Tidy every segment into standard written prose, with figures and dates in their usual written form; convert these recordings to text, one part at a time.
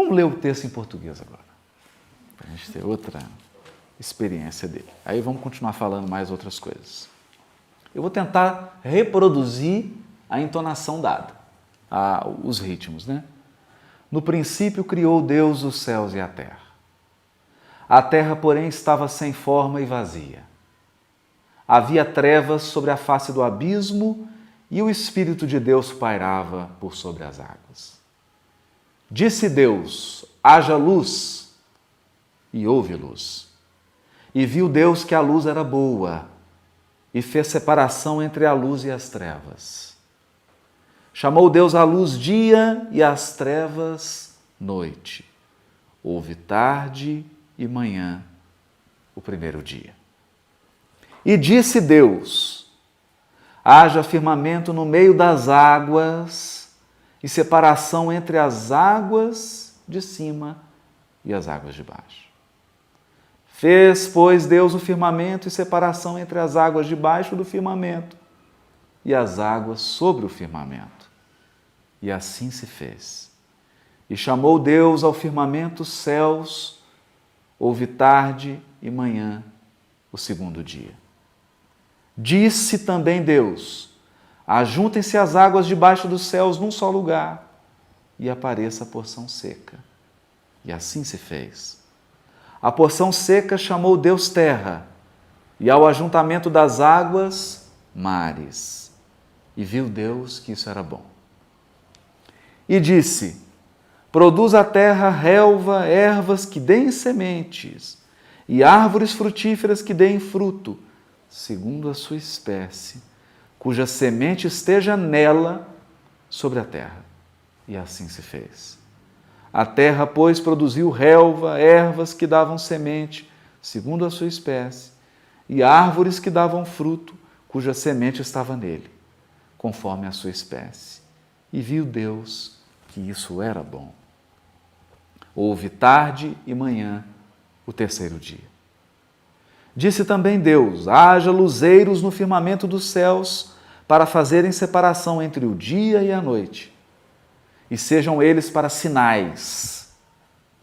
Vamos ler o texto em português agora, para a gente ter outra experiência dele. Aí vamos continuar falando mais outras coisas. Eu vou tentar reproduzir a entonação dada, os ritmos, né? No princípio criou Deus os céus e a terra. A terra, porém, estava sem forma e vazia. Havia trevas sobre a face do abismo e o Espírito de Deus pairava por sobre as águas. Disse Deus: haja luz, e houve luz. E viu Deus que a luz era boa, e fez separação entre a luz e as trevas. Chamou Deus a luz dia e as trevas noite. Houve tarde e manhã, o primeiro dia. E disse Deus: haja firmamento no meio das águas e separação entre as águas de cima e as águas de baixo. Fez, pois, Deus o firmamento e separação entre as águas debaixo do firmamento e as águas sobre o firmamento. E assim se fez. E chamou Deus ao firmamento céus. Houve tarde e manhã, o segundo dia. Disse também Deus: ajuntem-se as águas debaixo dos céus num só lugar, e apareça a porção seca. E assim se fez. A porção seca chamou Deus terra, e ao ajuntamento das águas, mares. E viu Deus que isso era bom. E disse: produz a terra relva, ervas que deem sementes, e árvores frutíferas que deem fruto, segundo a sua espécie, cuja semente esteja nela sobre a terra. E assim se fez. A terra, pois, produziu relva, ervas que davam semente, segundo a sua espécie, e árvores que davam fruto, cuja semente estava nele, conforme a sua espécie. E viu Deus que isso era bom. Houve tarde e manhã, o terceiro dia. Disse também Deus: haja luzeiros no firmamento dos céus, para fazerem separação entre o dia e a noite, e sejam eles para sinais,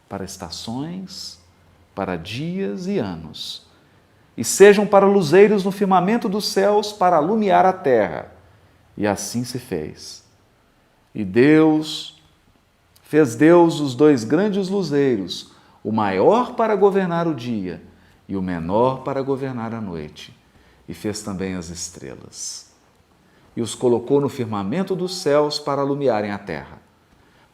para estações, para dias e anos, e sejam para luzeiros no firmamento dos céus, para alumiar a terra. E assim se fez. E fez Deus os dois grandes luzeiros, o maior para governar o dia e o menor para governar a noite, e fez também as estrelas. E os colocou no firmamento dos céus para alumiarem a terra,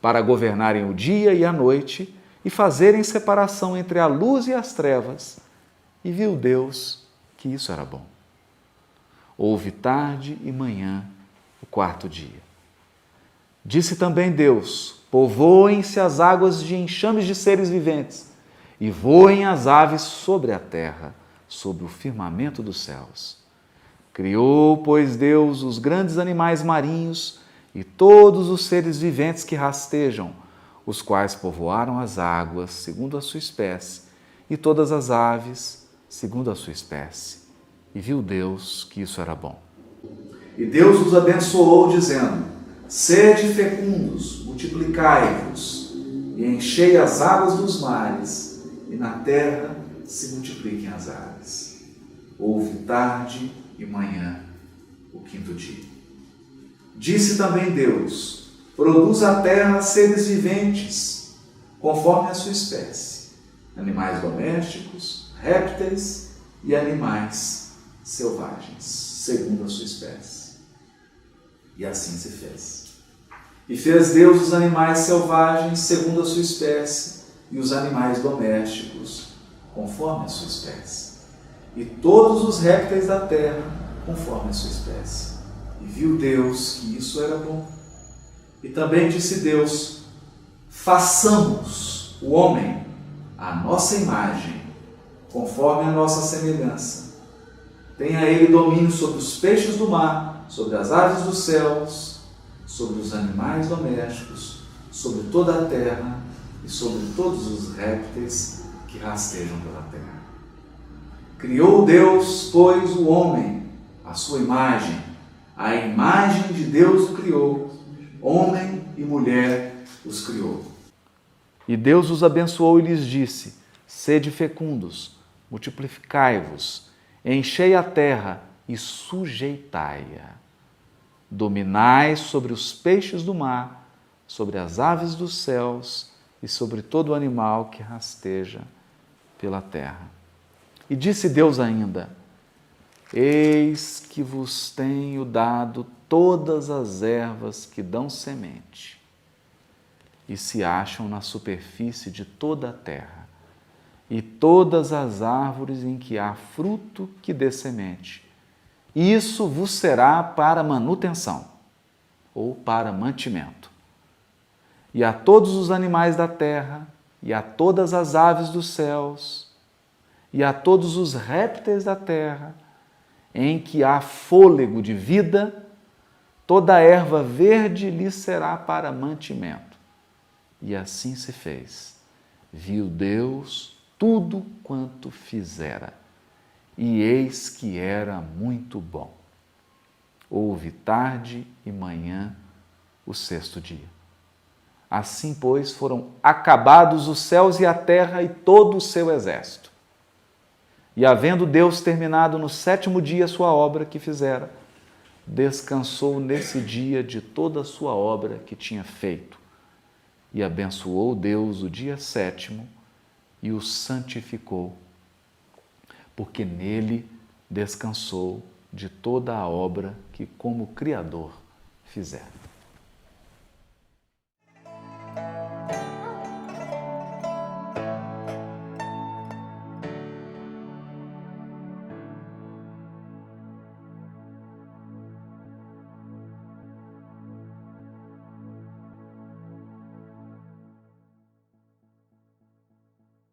para governarem o dia e a noite e fazerem separação entre a luz e as trevas. E viu Deus que isso era bom. Houve tarde e manhã, o quarto dia. Disse também Deus: povoem-se as águas de enxames de seres viventes, e voem as aves sobre a terra, sobre o firmamento dos céus. Criou, pois, Deus os grandes animais marinhos e todos os seres viventes que rastejam, os quais povoaram as águas, segundo a sua espécie, e todas as aves, segundo a sua espécie. E viu Deus que isso era bom. E Deus os abençoou, dizendo: sede fecundos, multiplicai-vos, e enchei as águas dos mares, e na terra se multipliquem as aves. Houve tarde e manhã, o quinto dia. Disse também Deus: produz a terra seres viventes, conforme a sua espécie, animais domésticos, répteis e animais selvagens, segundo a sua espécie. E assim se fez. E fez Deus os animais selvagens, segundo a sua espécie, e os animais domésticos, conforme a sua espécie, e todos os répteis da terra, conforme a sua espécie. E viu Deus que isso era bom. E também disse Deus: façamos o homem à nossa imagem, conforme a nossa semelhança. Tenha ele domínio sobre os peixes do mar, sobre as aves dos céus, sobre os animais domésticos, sobre toda a terra e sobre todos os répteis que rastejam pela terra. Criou Deus, pois, o homem, à sua imagem. A imagem de Deus o criou, homem e mulher os criou. E Deus os abençoou e lhes disse: sede fecundos, multiplicai-vos, enchei a terra e sujeitai-a. Dominai sobre os peixes do mar, sobre as aves dos céus e sobre todo animal que rasteja pela terra. E disse Deus ainda: eis que vos tenho dado todas as ervas que dão semente e se acham na superfície de toda a terra, e todas as árvores em que há fruto que dê semente. Isso vos será para manutenção, ou para mantimento. E a todos os animais da terra, e a todas as aves dos céus, e a todos os répteis da terra, em que há fôlego de vida, toda a erva verde lhe será para mantimento. E assim se fez. Viu Deus tudo quanto fizera, e eis que era muito bom. Houve tarde e manhã o sexto dia. Assim, pois, foram acabados os céus e a terra e todo o seu exército. E havendo Deus terminado no sétimo dia a sua obra que fizera, descansou nesse dia de toda a sua obra que tinha feito. E abençoou Deus o dia sétimo e o santificou, porque nele descansou de toda a obra que como Criador fizera.